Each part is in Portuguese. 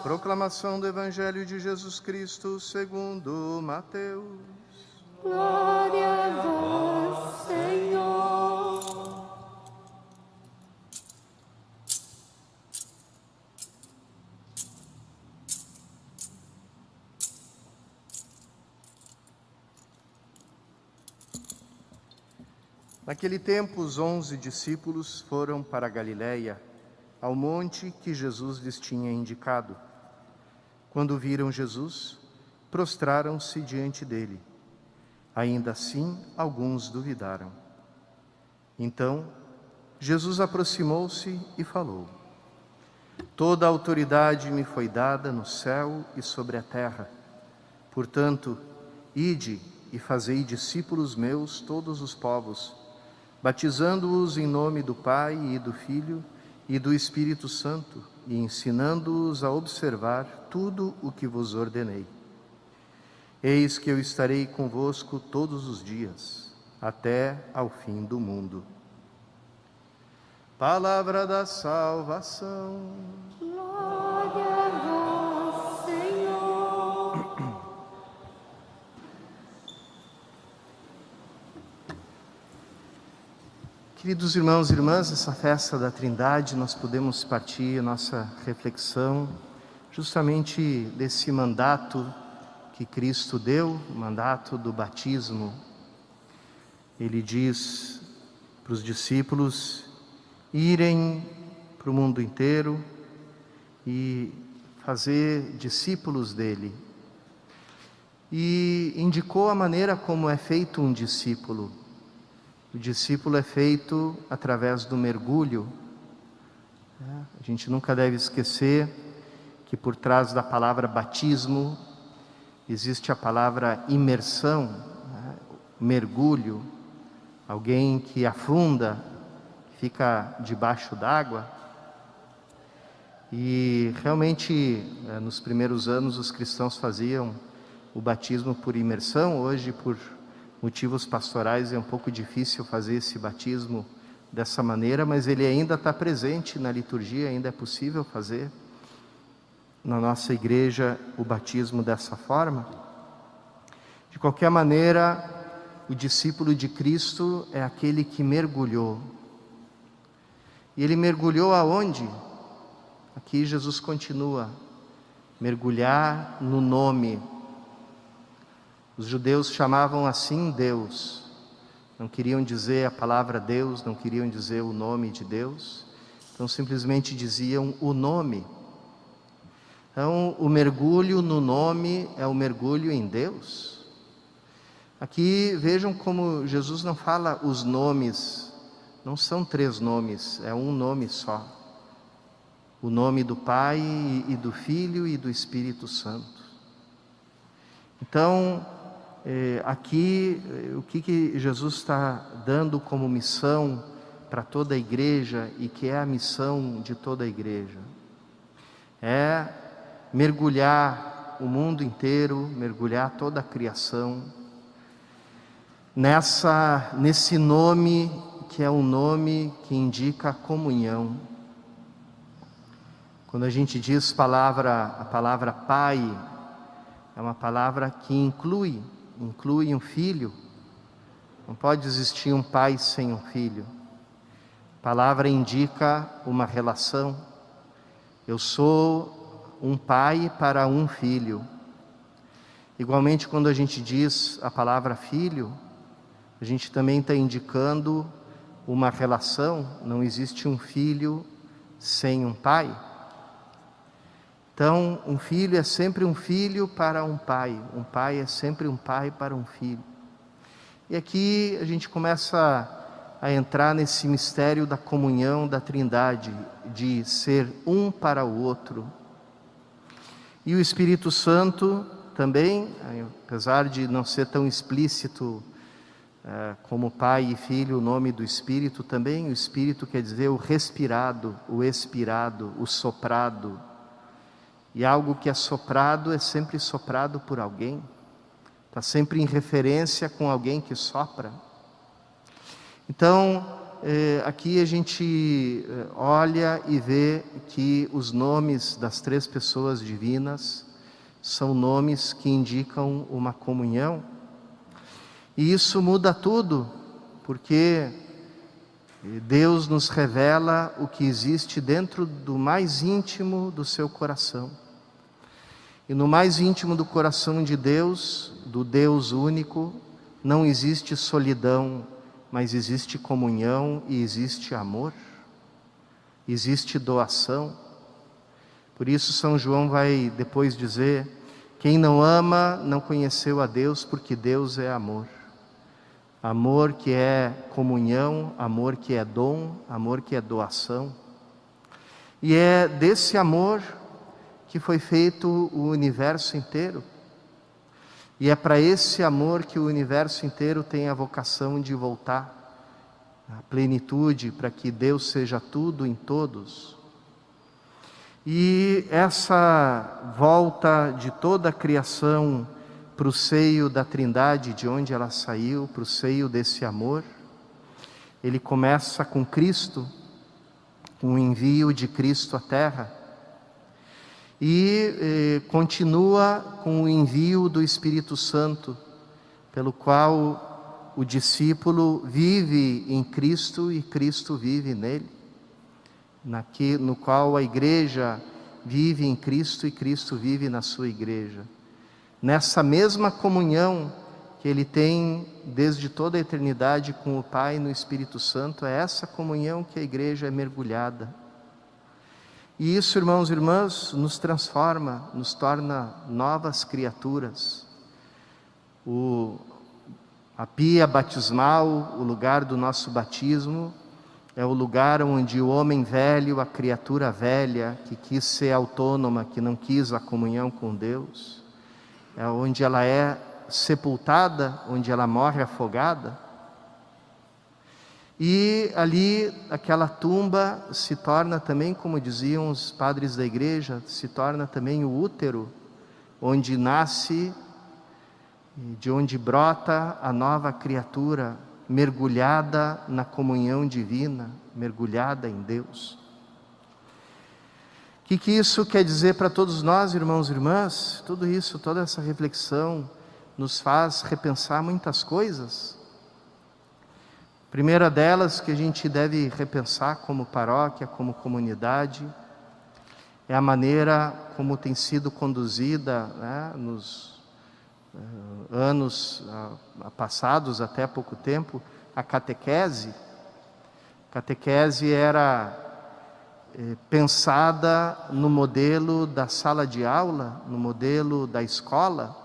Proclamação do Evangelho de Jesus Cristo segundo Mateus. Glória a vós, Senhor. Naquele tempo, os 11 discípulos foram para a Galiléia, ao monte que Jesus lhes tinha indicado. Quando viram Jesus, prostraram-se diante dele. Ainda assim, alguns duvidaram. Então, Jesus aproximou-se e falou: Toda a autoridade me foi dada no céu e sobre a terra. Portanto, ide e fazei discípulos meus todos os povos, batizando-os em nome do Pai e do Filho e do Espírito Santo, e ensinando-os a observar tudo o que vos ordenei. Eis que eu estarei convosco todos os dias, até ao fim do mundo. Palavra da salvação. Glória a vós, Senhor. Queridos irmãos e irmãs, essa festa da Trindade, nós podemos partir a nossa reflexão justamente desse mandato que Cristo deu, o mandato do batismo. Ele diz para os discípulos irem para o mundo inteiro e fazer discípulos dele. E indicou a maneira como é feito um discípulo. O discípulo é feito através do mergulho. A gente nunca deve esquecer que por trás da palavra batismo existe a palavra imersão, mergulho, alguém que afunda, fica debaixo d'água. E realmente, nos primeiros anos, os cristãos faziam o batismo por imersão. Hoje, por motivos pastorais, é um pouco difícil fazer esse batismo dessa maneira, mas ele ainda está presente na liturgia, ainda é possível fazer na nossa igreja o batismo dessa forma. De qualquer maneira, o discípulo de Cristo é aquele que mergulhou. E ele mergulhou aonde? Aqui Jesus continua: mergulhar no nome. Os judeus chamavam assim Deus, não queriam dizer a palavra Deus, não queriam dizer o nome de Deus, então simplesmente diziam o nome. Então o mergulho no nome é o mergulho em Deus. Aqui vejam como Jesus não fala os nomes, não são 3 nomes, é um nome só. O nome do Pai e do Filho e do Espírito Santo. Então, aqui, o que Jesus está dando como missão para toda a igreja, e que é a missão de toda a igreja, é mergulhar o mundo inteiro, mergulhar toda a criação, nesse nome, que é um nome que indica a comunhão. Quando a gente diz a palavra Pai, é uma palavra que inclui um filho. Não pode existir um pai sem um filho. A palavra indica uma relação. Eu sou um pai para um filho. Igualmente, quando a gente diz a palavra filho, a gente também está indicando uma relação. Não existe um filho sem um pai. Então, um filho é sempre um filho para um pai é sempre um pai para um filho. E aqui a gente começa a entrar nesse mistério da comunhão da Trindade, de ser um para o outro. E o Espírito Santo também, apesar de não ser tão explícito como Pai e Filho, o nome do Espírito também, o Espírito quer dizer o respirado, o expirado, o soprado. E algo que é soprado é sempre soprado por alguém, está sempre em referência com alguém que sopra. Então, aqui a gente olha e vê que os nomes das três pessoas divinas são nomes que indicam uma comunhão. E isso muda tudo, porque Deus nos revela o que existe dentro do mais íntimo do seu coração. E no mais íntimo do coração de Deus, do Deus único, não existe solidão, mas existe comunhão e existe amor, existe doação. Por isso São João vai depois dizer: quem não ama não conheceu a Deus, porque Deus é amor. Amor que é comunhão, amor que é dom, amor que é doação. E é desse amor que foi feito o universo inteiro. E é para esse amor que o universo inteiro tem a vocação de voltar à plenitude, para que Deus seja tudo em todos. E essa volta de toda a criação para o seio da Trindade, de onde ela saiu, para o seio desse amor, ele começa com Cristo, com o envio de Cristo à Terra, e continua com o envio do Espírito Santo, pelo qual o discípulo vive em Cristo e Cristo vive nele, no qual a igreja vive em Cristo e Cristo vive na sua igreja. Nessa mesma comunhão que ele tem desde toda a eternidade com o Pai no Espírito Santo, é essa comunhão que a igreja é mergulhada. E isso, irmãos e irmãs, nos transforma, nos torna novas criaturas. A pia batismal, o lugar do nosso batismo, é o lugar onde o homem velho, a criatura velha, que quis ser autônoma, que não quis a comunhão com Deus, é onde ela é sepultada, onde ela morre afogada. E ali, aquela tumba se torna também, como diziam os padres da igreja, se torna também o útero, onde nasce, de onde brota a nova criatura, mergulhada na comunhão divina, mergulhada em Deus. O que isso quer dizer para todos nós, irmãos e irmãs? Tudo isso, toda essa reflexão, nos faz repensar muitas coisas. Primeira delas que a gente deve repensar como paróquia, como comunidade, é a maneira como tem sido conduzida, né, nos anos passados, até há pouco tempo, a catequese. A catequese era pensada no modelo da sala de aula, no modelo da escola,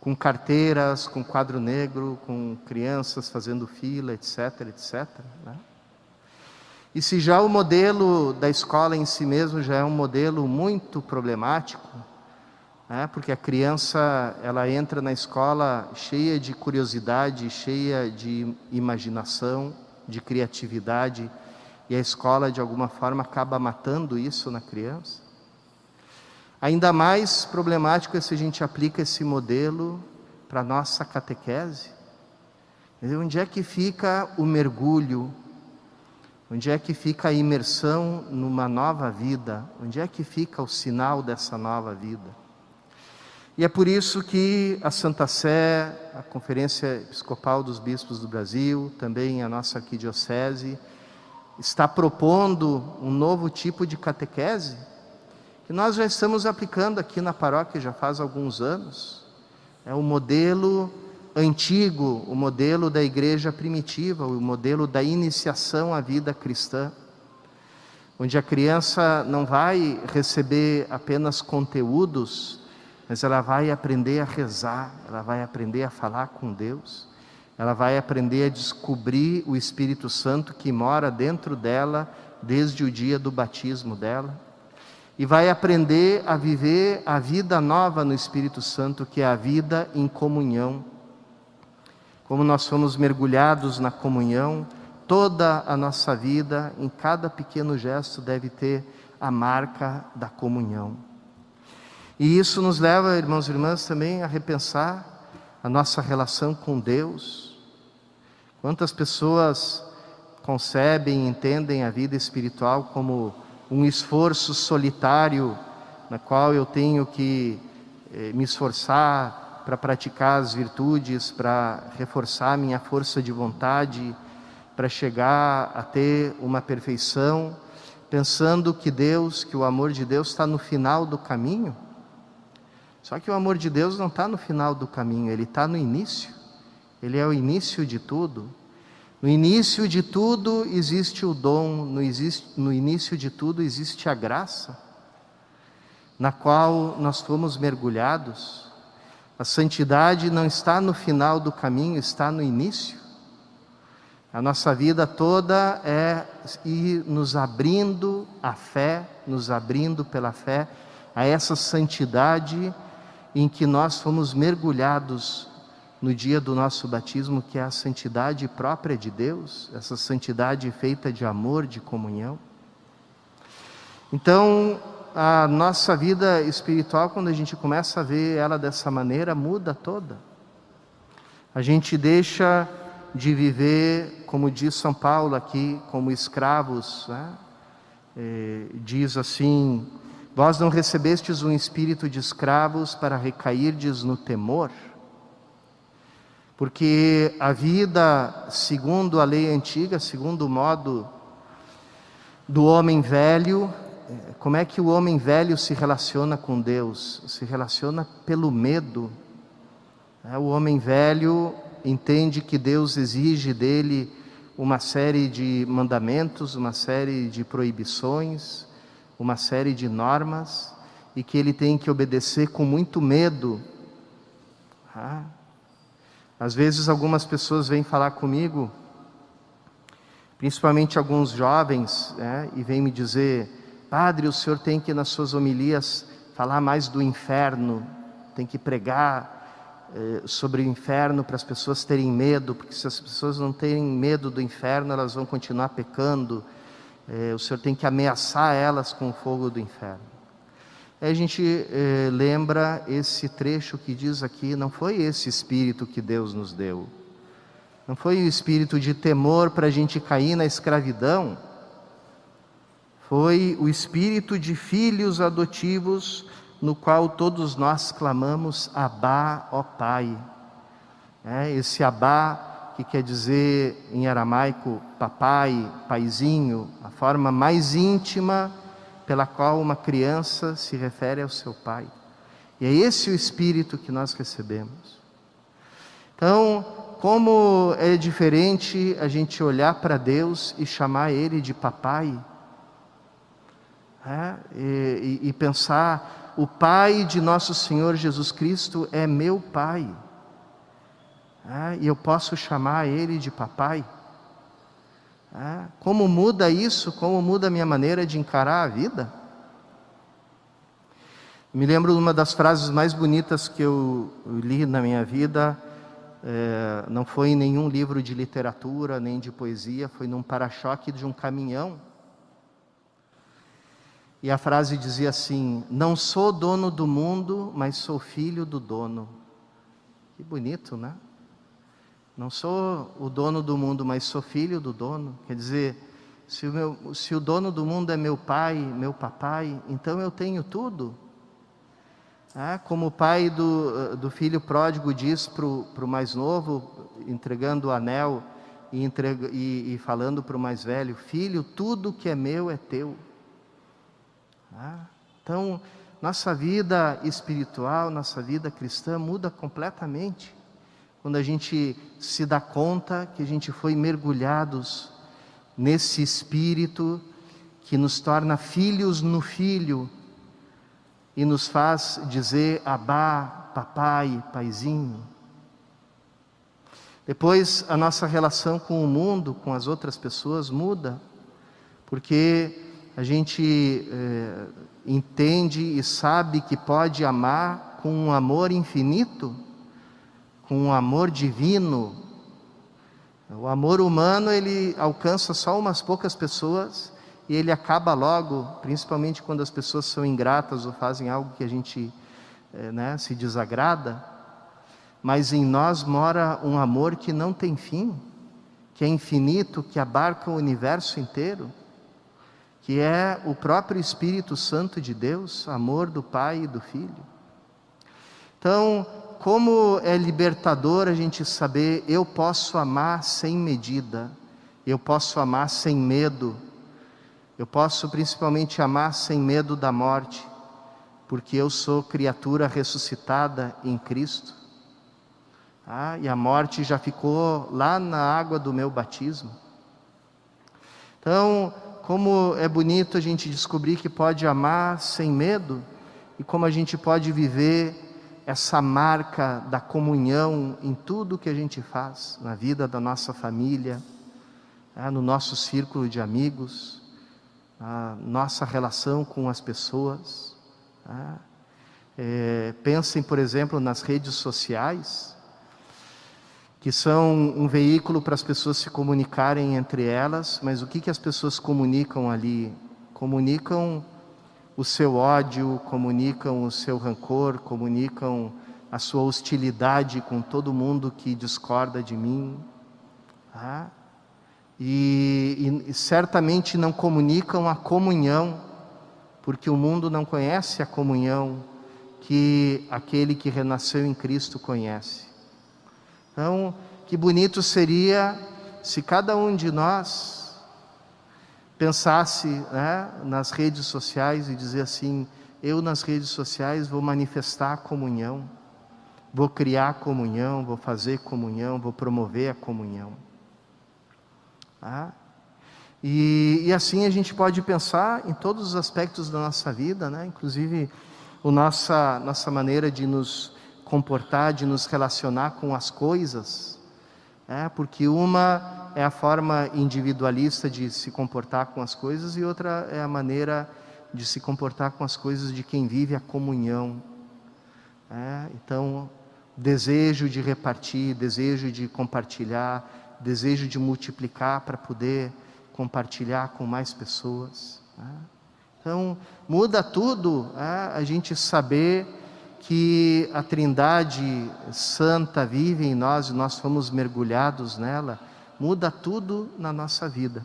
com carteiras, com quadro negro, com crianças fazendo fila, etc, etc, né? E se já o modelo da escola em si mesmo já é um modelo muito problemático, né? Porque a criança, ela entra na escola cheia de curiosidade, cheia de imaginação, de criatividade, e a escola de alguma forma acaba matando isso na criança. Ainda mais problemático é se a gente aplica esse modelo para a nossa catequese. Onde é que fica o mergulho? Onde é que fica a imersão numa nova vida? Onde é que fica o sinal dessa nova vida? E é por isso que a Santa Sé, a Conferência Episcopal dos Bispos do Brasil, também a nossa arquidiocese, está propondo um novo tipo de catequese, que nós já estamos aplicando aqui na paróquia já faz alguns anos. É o modelo antigo, o modelo da igreja primitiva, o modelo da iniciação à vida cristã, onde a criança não vai receber apenas conteúdos, mas ela vai aprender a rezar, ela vai aprender a falar com Deus, ela vai aprender a descobrir o Espírito Santo que mora dentro dela desde o dia do batismo dela, e vai aprender a viver a vida nova no Espírito Santo, que é a vida em comunhão. Como nós fomos mergulhados na comunhão, toda a nossa vida, em cada pequeno gesto, deve ter a marca da comunhão. E isso nos leva, irmãos e irmãs, também a repensar a nossa relação com Deus. Quantas pessoas concebem e entendem a vida espiritual como um esforço solitário, na qual eu tenho que me esforçar para praticar as virtudes, para reforçar minha força de vontade, para chegar a ter uma perfeição, pensando que o amor de Deus está no final do caminho. Só que o amor de Deus não está no final do caminho, ele está no início. Ele é o início de tudo. No início de tudo existe o dom, no início de tudo existe a graça, na qual nós fomos mergulhados. A santidade não está no final do caminho, está no início. A nossa vida toda é ir nos abrindo à fé, nos abrindo pela fé a essa santidade em que nós fomos mergulhados no dia do nosso batismo, que é a santidade própria de Deus, essa santidade feita de amor, de comunhão. Então, a nossa vida espiritual, quando a gente começa a ver ela dessa maneira, muda toda. A gente deixa de viver, como diz São Paulo aqui, como escravos, né? Diz assim: vós não recebestes um espírito de escravos para recairdes no temor. Porque a vida, segundo a lei antiga, segundo o modo do homem velho, como é que o homem velho se relaciona com Deus? Se relaciona pelo medo. O homem velho entende que Deus exige dele uma série de mandamentos, uma série de proibições, uma série de normas, e que ele tem que obedecer com muito medo. Às vezes algumas pessoas vêm falar comigo, principalmente alguns jovens, e vêm me dizer: padre, o senhor tem que nas suas homilias falar mais do inferno, tem que pregar sobre o inferno para as pessoas terem medo, porque se as pessoas não terem medo do inferno, elas vão continuar pecando, o senhor tem que ameaçar elas com o fogo do inferno. Aí a gente lembra esse trecho que diz aqui: não foi esse espírito que Deus nos deu, não foi o espírito de temor para a gente cair na escravidão, foi o espírito de filhos adotivos, no qual todos nós clamamos: Abá, ó Pai. Esse Abá, que quer dizer em aramaico papai, paizinho, a forma mais íntima pela qual uma criança se refere ao seu pai. E é esse o espírito que nós recebemos. Então, como é diferente a gente olhar para Deus e chamar Ele de papai, e pensar: o Pai de nosso Senhor Jesus Cristo é meu Pai, e eu posso chamar Ele de papai. Como muda isso? Como muda a minha maneira de encarar a vida? Me lembro de uma das frases mais bonitas que eu li na minha vida. Não foi em nenhum livro de literatura, nem de poesia, foi num para-choque de um caminhão. E a frase dizia assim: não sou dono do mundo, mas sou filho do dono. Que bonito, né? Não sou o dono do mundo, mas sou filho do dono. Quer dizer, se o dono do mundo é meu pai, meu papai, então eu tenho tudo. Como o pai do filho pródigo diz para o mais novo, entregando o anel e falando para o mais velho: filho, tudo que é meu é teu. Então, nossa vida espiritual, nossa vida cristã muda completamente quando a gente se dá conta que a gente foi mergulhados nesse espírito que nos torna filhos no Filho e nos faz dizer: Abá, papai, paizinho. Depois a nossa relação com o mundo, com as outras pessoas muda, porque a gente entende e sabe que pode amar com um amor infinito, com um amor divino. O amor humano, ele alcança só umas poucas pessoas e ele acaba logo, principalmente quando as pessoas são ingratas ou fazem algo que a gente se desagrada. Mas em nós mora um amor que não tem fim, que é infinito, que abarca o universo inteiro, que é o próprio Espírito Santo de Deus, amor do Pai e do Filho. Então, como é libertador a gente saber, eu posso amar sem medida, eu posso amar sem medo, eu posso principalmente amar sem medo da morte, porque eu sou criatura ressuscitada em Cristo. E a morte já ficou lá na água do meu batismo. Então, como é bonito a gente descobrir que pode amar sem medo, e como a gente pode viver essa marca da comunhão em tudo que a gente faz, na vida da nossa família, no nosso círculo de amigos, na nossa relação com as pessoas. Pensem, por exemplo, nas redes sociais, que são um veículo para as pessoas se comunicarem entre elas, mas o que as pessoas comunicam ali? Comunicam o seu ódio, comunicam o seu rancor, comunicam a sua hostilidade com todo mundo que discorda de mim. E certamente não comunicam a comunhão, porque o mundo não conhece a comunhão que aquele que renasceu em Cristo conhece. Então, que bonito seria se cada um de nós pensasse, nas redes sociais e dizer assim: eu nas redes sociais vou manifestar a comunhão, vou criar comunhão, vou fazer comunhão, vou promover a comunhão. E assim a gente pode pensar em todos os aspectos da nossa vida, inclusive a nossa maneira de nos comportar, de nos relacionar com as coisas, porque uma é a forma individualista de se comportar com as coisas, e outra é a maneira de se comportar com as coisas de quem vive a comunhão. Então, desejo de repartir, desejo de compartilhar, desejo de multiplicar para poder compartilhar com mais pessoas. Então, muda tudo a gente saber que a Trindade Santa vive em nós e nós fomos mergulhados nela. Muda tudo na nossa vida.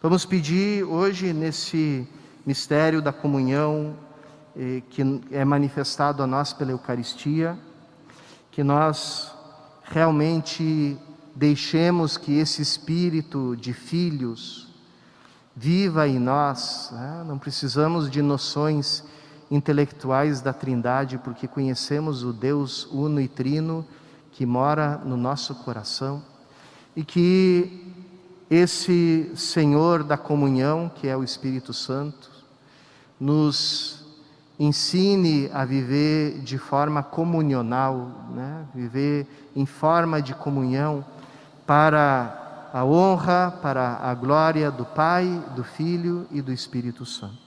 Vamos pedir hoje, nesse mistério da comunhão que é manifestado a nós pela Eucaristia, que nós realmente deixemos que esse espírito de filhos viva em nós. Não precisamos de noções intelectuais da Trindade, porque conhecemos o Deus uno e trino que mora no nosso coração, e que esse Senhor da comunhão, que é o Espírito Santo, nos ensine a viver de forma comunional, viver em forma de comunhão, para a honra, para a glória do Pai, do Filho e do Espírito Santo.